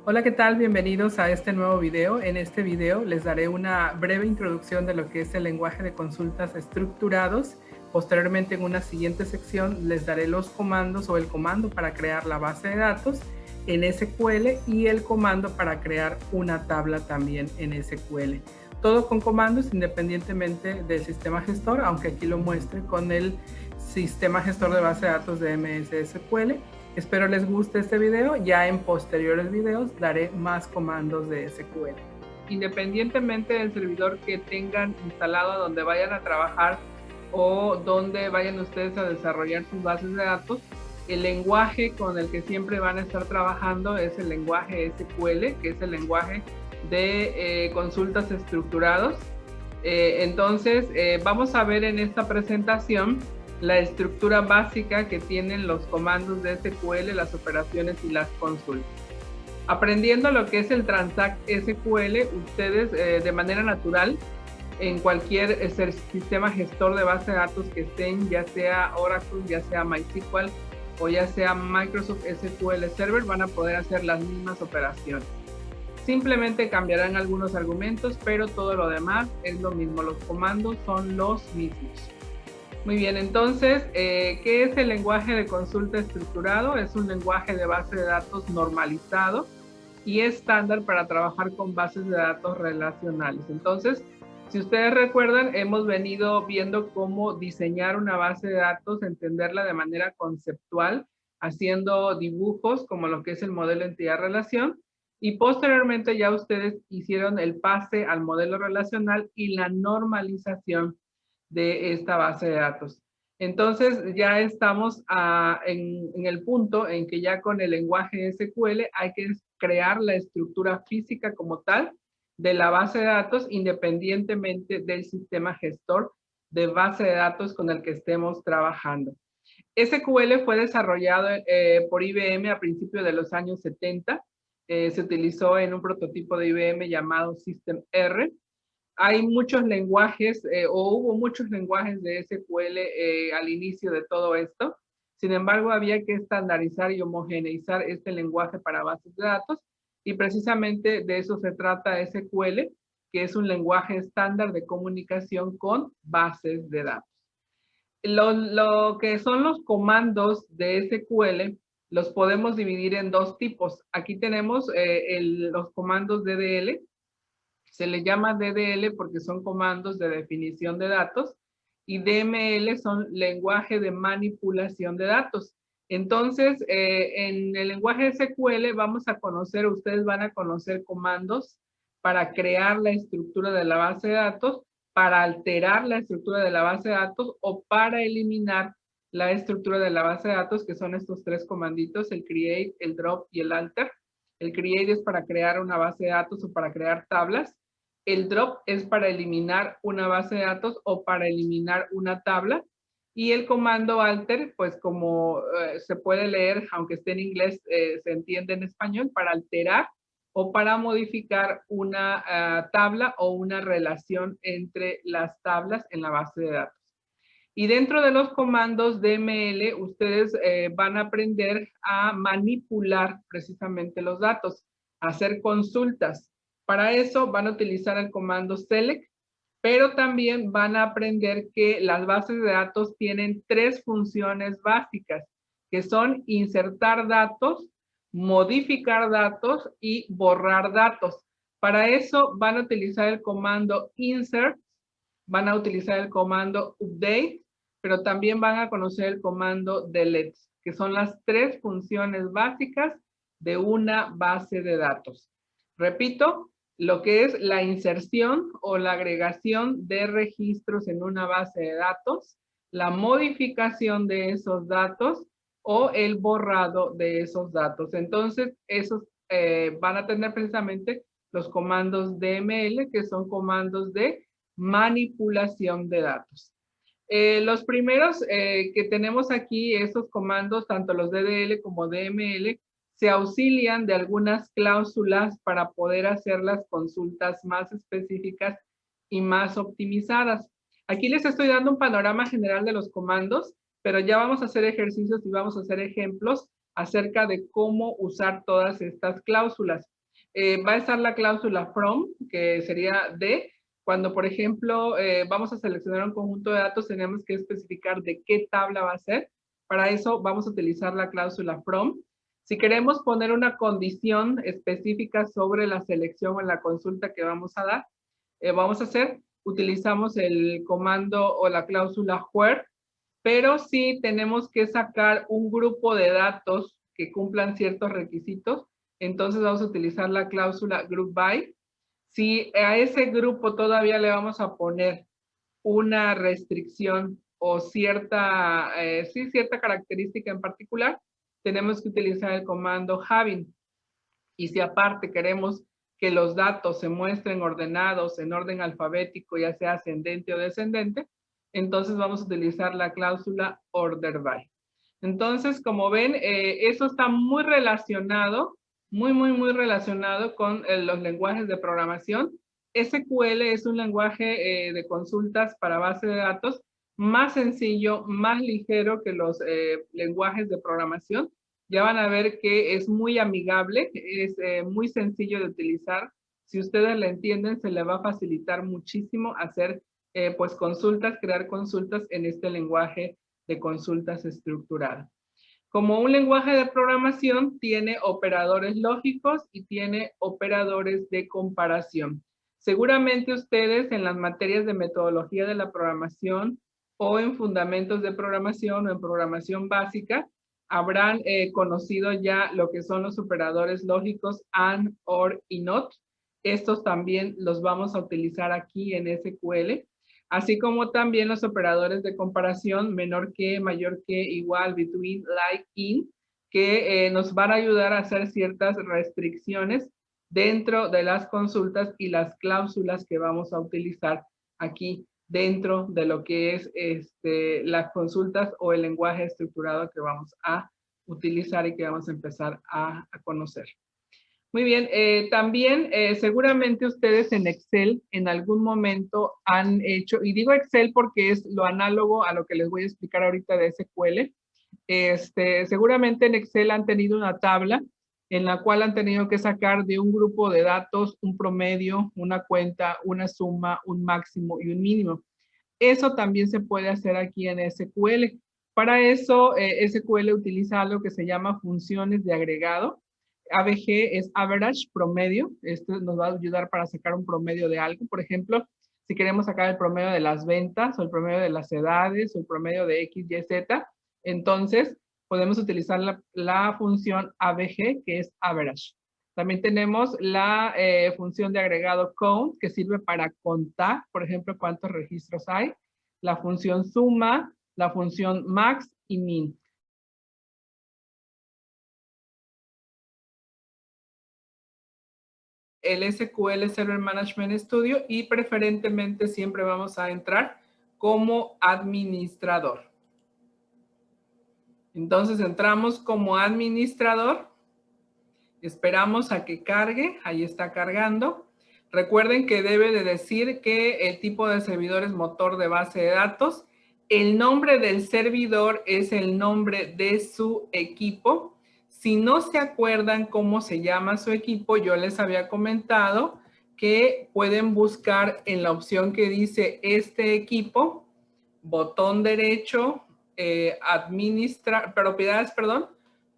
Hola, ¿qué tal? Bienvenidos a este nuevo video. En este video les daré una breve introducción de lo que es el lenguaje de consultas estructurados. Posteriormente, en una siguiente sección, les daré los comandos o el comando para crear la base de datos en SQL y el comando para crear una tabla también en SQL. Todo con comandos independientemente del sistema gestor, aunque aquí lo muestre con el sistema gestor de base de datos de MS SQL. Espero les guste este video. Ya en posteriores videos daré más comandos de SQL. Independientemente del servidor que tengan instalado donde vayan a trabajar o donde vayan ustedes a desarrollar sus bases de datos, el lenguaje con el que siempre van a estar trabajando es el lenguaje SQL, que es el lenguaje de consultas estructurados. Entonces, vamos a ver en esta presentación la estructura básica que tienen los comandos de SQL, las operaciones y las consultas. Aprendiendo lo que es el Transact SQL, ustedes de manera natural, en cualquier sistema gestor de base de datos que estén, ya sea Oracle, ya sea MySQL o ya sea Microsoft SQL Server, van a poder hacer las mismas operaciones. Simplemente cambiarán algunos argumentos, pero todo lo demás es lo mismo. Los comandos son los mismos. Muy bien, entonces, ¿qué es el lenguaje de consulta estructurado? Es un lenguaje de base de datos normalizado y estándar para trabajar con bases de datos relacionales. Entonces, si ustedes recuerdan, hemos venido viendo cómo diseñar una base de datos, entenderla de manera conceptual, haciendo dibujos como lo que es el modelo entidad-relación, y posteriormente ya ustedes hicieron el pase al modelo relacional y la normalización de esta base de datos. Entonces ya estamos en el punto en que ya con el lenguaje SQL hay que crear la estructura física como tal de la base de datos independientemente del sistema gestor de base de datos con el que estemos trabajando. SQL fue desarrollado por IBM a principios de los años 70. Se utilizó en un prototipo de IBM llamado System R. Hay muchos lenguajes o hubo muchos lenguajes de SQL al inicio de todo esto. Sin embargo, había que estandarizar y homogeneizar este lenguaje para bases de datos y precisamente de eso se trata SQL, que es un lenguaje estándar de comunicación con bases de datos. Lo que son los comandos de SQL los podemos dividir en dos tipos. Aquí tenemos los comandos DDL. Se le llama DDL porque son comandos de definición de datos y DML son lenguaje de manipulación de datos. Entonces, en el lenguaje SQL vamos a conocer, ustedes van a conocer comandos para crear la estructura de la base de datos, para alterar la estructura de la base de datos o para eliminar la estructura de la base de datos, que son estos tres comanditos, el create, el drop y el alter. El create es para crear una base de datos o para crear tablas. El drop es para eliminar una base de datos o para eliminar una tabla. Y el comando alter, pues como se puede leer, aunque esté en inglés, se entiende en español, para alterar o para modificar una tabla o una relación entre las tablas en la base de datos. Y dentro de los comandos DML, ustedes van a aprender a manipular precisamente los datos, a hacer consultas. Para eso van a utilizar el comando select, pero también van a aprender que las bases de datos tienen tres funciones básicas, que son insertar datos, modificar datos y borrar datos. Para eso van a utilizar el comando insert, van a utilizar el comando update, pero también van a conocer el comando delete, que son las tres funciones básicas de una base de datos. Repito, lo que es la inserción o la agregación de registros en una base de datos, la modificación de esos datos o el borrado de esos datos. Entonces, esos van a tener precisamente los comandos DML, que son comandos de manipulación de datos. Los primeros que tenemos aquí, esos comandos, tanto los DDL como DML, se auxilian de algunas cláusulas para poder hacer las consultas más específicas y más optimizadas. Aquí les estoy dando un panorama general de los comandos, pero ya vamos a hacer ejercicios y vamos a hacer ejemplos acerca de cómo usar todas estas cláusulas. va a estar la cláusula from, que sería de, cuando por ejemplo vamos a seleccionar un conjunto de datos, tenemos que especificar de qué tabla va a ser. Para eso vamos a utilizar la cláusula from. Si queremos poner una condición específica sobre la selección o la consulta que vamos a dar, vamos a hacer, utilizamos el comando o la cláusula where, pero si tenemos que sacar un grupo de datos que cumplan ciertos requisitos, entonces vamos a utilizar la cláusula group by. Si a ese grupo todavía le vamos a poner una restricción o cierta, cierta característica en particular, tenemos que utilizar el comando having. Y si aparte queremos que los datos se muestren ordenados en orden alfabético, ya sea ascendente o descendente, entonces vamos a utilizar la cláusula order by. Entonces, como ven, eso está muy relacionado, muy relacionado con los lenguajes de programación. SQL es un lenguaje de consultas para base de datos más sencillo, más ligero que los lenguajes de programación. Ya van a ver que es muy amigable, es muy sencillo de utilizar. Si ustedes la entienden, se le va a facilitar muchísimo hacer pues consultas, crear consultas en este lenguaje de consultas estructuradas. Como un lenguaje de programación, tiene operadores lógicos y tiene operadores de comparación. Seguramente ustedes en las materias de metodología de la programación o en fundamentos de programación o en programación básica, habrán conocido ya lo que son los operadores lógicos AND, OR y NOT. Estos también los vamos a utilizar aquí en SQL, así como también los operadores de comparación menor que, mayor que, igual, between, like, in, que nos van a ayudar a hacer ciertas restricciones dentro de las consultas y las cláusulas que vamos a utilizar aquí dentro de lo que es las consultas o el lenguaje estructurado que vamos a utilizar y que vamos a empezar a conocer. Muy bien, también seguramente ustedes en Excel en algún momento han hecho, y digo Excel porque es lo análogo a lo que les voy a explicar ahorita de SQL, seguramente en Excel han tenido una tabla en la cual han tenido que sacar de un grupo de datos un promedio, una cuenta, una suma, un máximo y un mínimo. Eso también se puede hacer aquí en SQL. Para eso, SQL utiliza algo que se llama funciones de agregado. ABG es average, promedio. Esto nos va a ayudar para sacar un promedio de algo. Por ejemplo, si queremos sacar el promedio de las ventas o el promedio de las edades o el promedio de X, Y, Z, entonces podemos utilizar la función ABG, que es average. También tenemos la función de agregado count, que sirve para contar, por ejemplo, cuántos registros hay. La función suma, la función max y min. El SQL Server Management Studio y preferentemente siempre vamos a entrar como administrador. Entonces entramos como administrador. Esperamos a que cargue, ahí está cargando. Recuerden que debe de decir que el tipo de servidor es motor de base de datos. El nombre del servidor es el nombre de su equipo. Si no se acuerdan cómo se llama su equipo, yo les había comentado que pueden buscar en la opción que dice este equipo, botón derecho,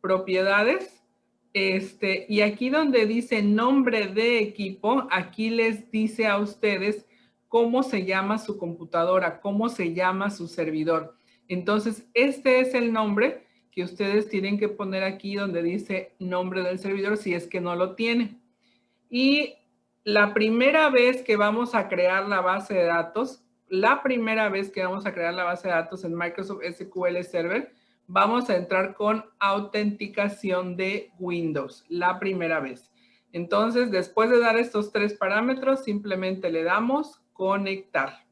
propiedades. Y aquí donde dice nombre de equipo, aquí les dice a ustedes cómo se llama su computadora, cómo se llama su servidor. Entonces, este es el nombre que ustedes tienen que poner aquí donde dice nombre del servidor si es que no lo tiene. Y la primera vez que vamos a crear la base de datos, en Microsoft SQL Server, vamos a entrar con autenticación de Windows, la primera vez. Entonces, después de dar estos 3 parámetros, simplemente le damos conectar.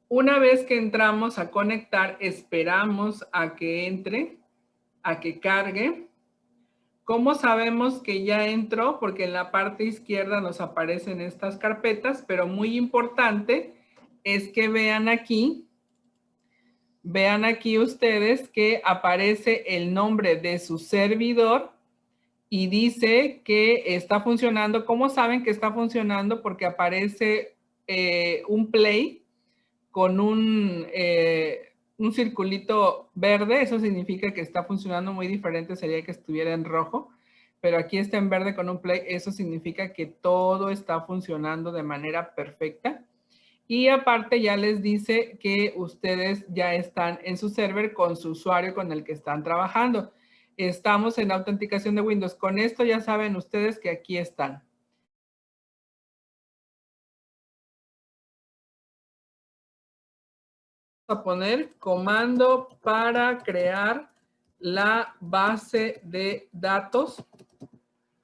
Una vez que entramos a conectar, esperamos a que entre, a que cargue. ¿Cómo sabemos que ya entró? Porque en la parte izquierda nos aparecen estas carpetas, pero muy importante es que vean aquí ustedes que aparece el nombre de su servidor y dice que está funcionando. ¿Cómo saben que está funcionando? Porque aparece un play con un circulito verde. Eso significa que está funcionando. Muy diferente sería que estuviera en rojo, pero aquí está en verde con un play. Eso significa que todo está funcionando de manera perfecta. Y aparte ya les dice que ustedes ya están en su server con su usuario con el que están trabajando. Estamos en autenticación de Windows. Con esto ya saben ustedes que aquí están. Vamos a poner comando para crear la base de datos,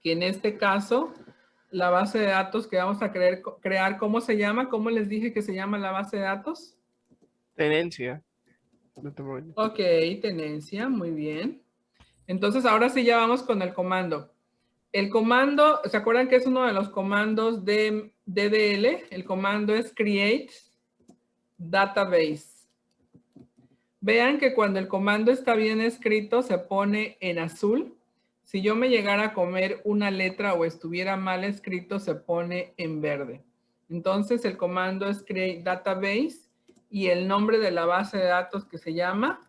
que en este caso, la base de datos que vamos a crear, ¿cómo se llama? ¿Cómo les dije que se llama la base de datos? Tenencia. Ok, tenencia, muy bien. Entonces, ahora sí ya vamos con el comando. El comando, ¿se acuerdan que es uno de los comandos de DDL? El comando es create database. Vean que cuando el comando está bien escrito se pone en azul. Si yo me llegara a comer una letra o estuviera mal escrito, se pone en verde. Entonces el comando es create database y el nombre de la base de datos que se llama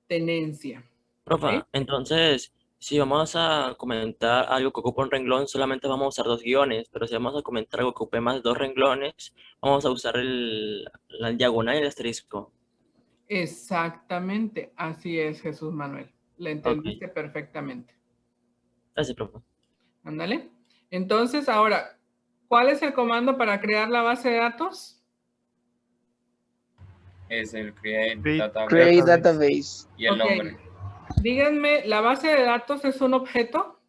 tenencia. Profa, ¿Ok? entonces, si vamos a comentar algo que ocupa un renglón, solamente vamos a usar dos guiones, pero si vamos a comentar algo que ocupe más de dos renglones, vamos a usar la diagonal y el asterisco. Exactamente, así es, Jesús Manuel. Le Ok, entendiste perfectamente. gracias, profe. Ándale. Entonces, ahora, ¿cuál es el comando para crear la base de datos? Es el create Create database database. y el Ok. nombre. Díganme, ¿la base de datos es un objeto?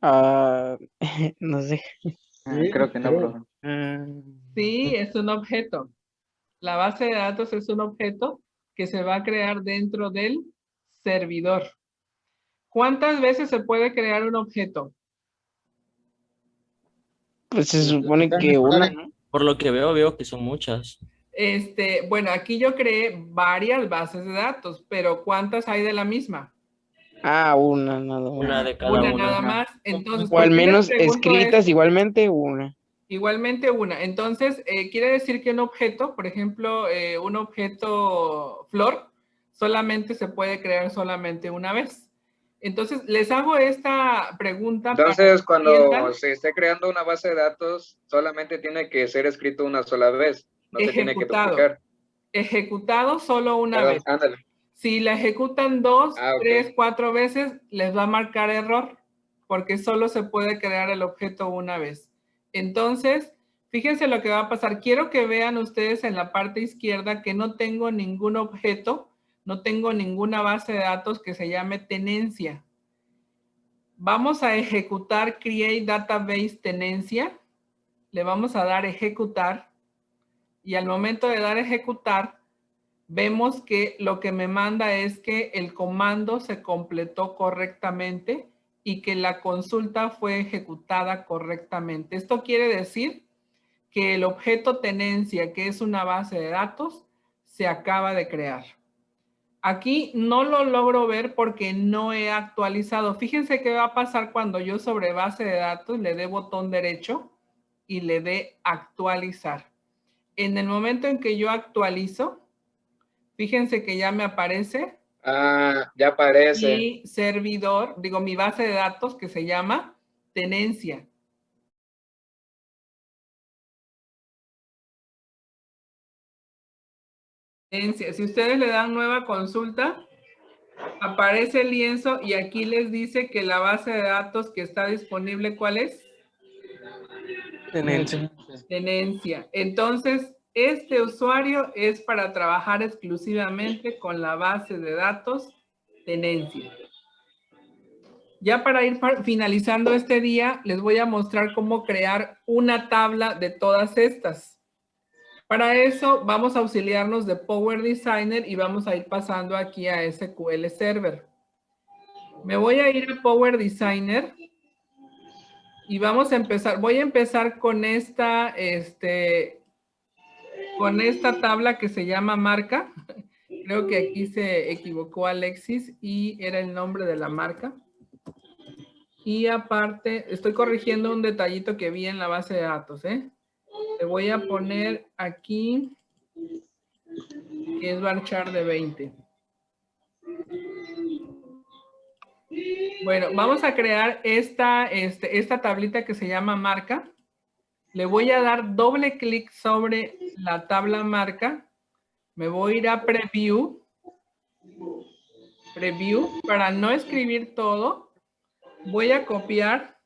No sé. Creo que no, profe. Sí, es un objeto. La base de datos es un objeto que se va a crear dentro del servidor. ¿Cuántas veces se puede crear un objeto? Pues se supone que una, ¿no? Por lo que veo que son muchas. Bueno, aquí yo creé varias bases de datos, pero ¿cuántas hay de la misma? Una nada Una más. de cada Una una. nada más. Entonces, O ¿por al qué les menos pregunto escritas esto? igualmente una. Igualmente una. Entonces, quiere decir que un objeto, por ejemplo, un objeto flor, solamente se puede crear solamente una vez. Entonces, les hago esta pregunta para Entonces, que cuando entiendan. se esté creando una base de datos, solamente tiene que ser escrito una sola vez, no se tiene que Ejecutado. duplicar. Ejecutado solo una Perdón, vez. ándale. Si la ejecutan 2, Ah, ok. 3, 4 veces, les va a marcar error, porque solo se puede crear el objeto una vez. Entonces, fíjense lo que va a pasar. Quiero que vean ustedes en la parte izquierda que no tengo ningún objeto, no tengo ninguna base de datos que se llame tenencia. Vamos a ejecutar create database tenencia. Le vamos a dar ejecutar. Y al momento de dar ejecutar, vemos que lo que me manda es que el comando se completó correctamente y que la consulta fue ejecutada correctamente. Esto quiere decir que el objeto tenencia, que es una base de datos, se acaba de crear. Aquí no lo logro ver porque no he actualizado. Fíjense qué va a pasar cuando yo sobre base de datos le dé botón derecho y le dé actualizar. En el momento en que yo actualizo, fíjense que ya me aparece Ah, ya aparece. mi servidor, digo, mi base de datos que se llama tenencia. Si ustedes le dan nueva consulta, aparece el lienzo y aquí les dice que la base de datos que está disponible, ¿cuál es? Tenencia. Tenencia. Entonces, este usuario es para trabajar exclusivamente con la base de datos tenencia. Ya para ir finalizando este día, les voy a mostrar cómo crear una tabla de todas estas. Para eso vamos a auxiliarnos de Power Designer y vamos a ir pasando aquí a SQL Server. Me voy a ir a Power Designer y vamos a empezar. Voy a empezar con esta tabla que se llama marca. Creo que aquí se equivocó Alexis y era el nombre de la marca. Y aparte, estoy corrigiendo un detallito que vi en la base de datos, ¿eh? Le voy a poner aquí que es varchar de 20. Bueno, vamos a crear esta tablita que se llama marca. Le voy a dar doble clic sobre la tabla marca. Me voy a ir a Preview. Preview, para no escribir todo, voy a copiar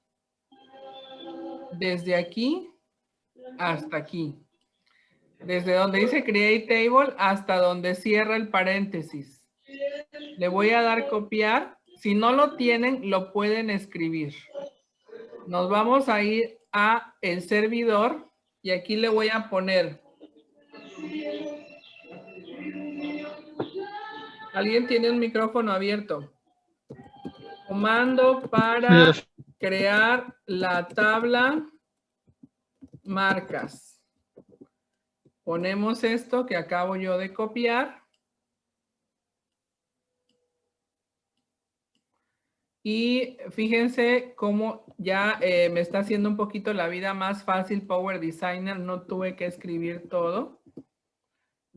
desde aquí hasta aquí. Desde donde dice Create Table hasta donde cierra el paréntesis. Le voy a dar copiar. Si no lo tienen, lo pueden escribir. Nos vamos a ir a el servidor y aquí le voy a poner. ¿Alguien tiene un micrófono abierto? Comando para crear la tabla marcas. Ponemos esto que acabo yo de copiar. Y fíjense cómo ya me está haciendo un poquito la vida más fácil Power Designer. No tuve que escribir todo.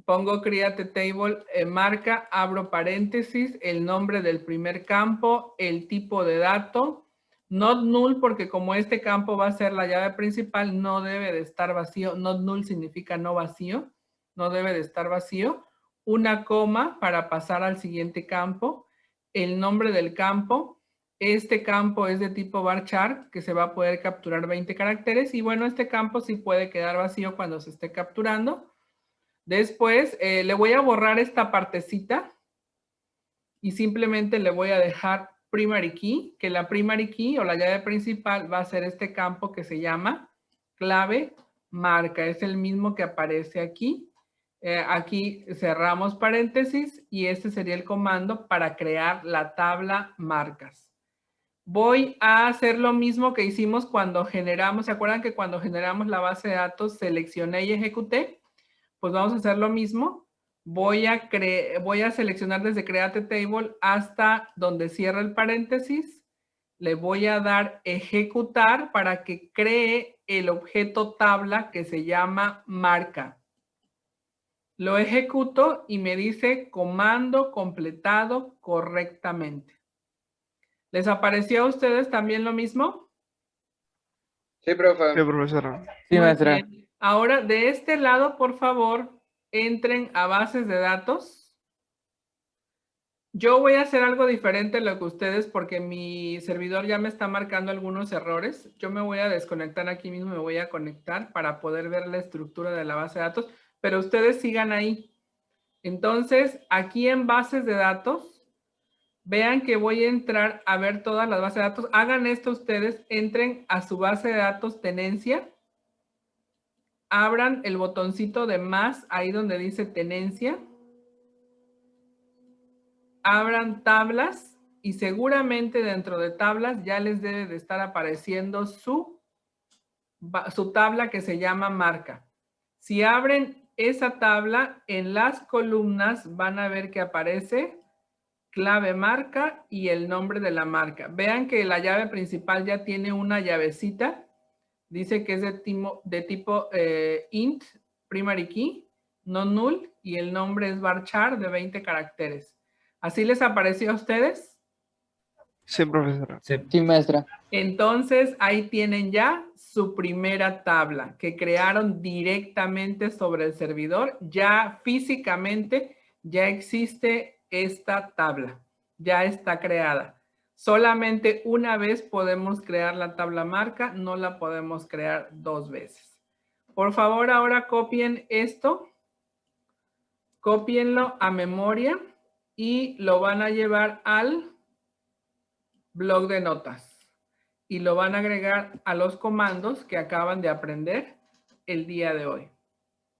Pongo Create Table, marca, abro paréntesis, el nombre del primer campo, el tipo de dato, not null, porque como este campo va a ser la llave principal, no debe de estar vacío. Not null significa no vacío, no debe de estar vacío. Una coma para pasar al siguiente campo, el nombre del campo. Este campo es de tipo varchar, que se va a poder capturar 20 caracteres. Y bueno, este campo sí puede quedar vacío cuando se esté capturando. Después le voy a borrar esta partecita y simplemente le voy a dejar primary key, que la primary key o la llave principal va a ser este campo que se llama clave marca. Es el mismo que aparece aquí. Aquí cerramos paréntesis y este sería el comando para crear la tabla marcas. Voy a hacer lo mismo que hicimos cuando generamos. ¿Se acuerdan que cuando generamos la base de datos seleccioné y ejecuté? Pues vamos a hacer lo mismo. Voy a seleccionar desde Create Table hasta donde cierra el paréntesis. Le voy a dar ejecutar para que cree el objeto tabla que se llama marca. Lo ejecuto y me dice comando completado correctamente. ¿Les apareció a ustedes también lo mismo? Sí, profe. Sí, profesora. Sí, Muy maestra. bien. Ahora, de este lado, por favor, entren a bases de datos. Yo voy a hacer algo diferente a lo que ustedes porque mi servidor ya me está marcando algunos errores. Yo me voy a desconectar aquí mismo, me voy a conectar para poder ver la estructura de la base de datos, pero ustedes sigan ahí. Entonces, aquí en bases de datos, vean que voy a entrar a ver todas las bases de datos. Hagan esto ustedes, entren a su base de datos tenencia. Abran el botoncito de más, ahí donde dice tenencia. Abran tablas y seguramente dentro de tablas ya les debe de estar apareciendo su tabla que se llama marca. Si abren esa tabla, en las columnas van a ver que aparece clave marca y el nombre de la marca. Vean que la llave principal ya tiene una llavecita. Dice que es de tipo int, primary key, no null, y el nombre es varchar de 20 caracteres. ¿Así les apareció a ustedes? Sí, profesora. Sí, maestra. Entonces, ahí tienen ya su primera tabla que crearon directamente sobre el servidor. Ya físicamente ya existe esta tabla, ya está creada. Solamente una vez podemos crear la tabla marca, no la podemos crear dos veces. Por favor, ahora copien esto, cópienlo a memoria y lo van a llevar al blog de notas y lo van a agregar a los comandos que acaban de aprender el día de hoy.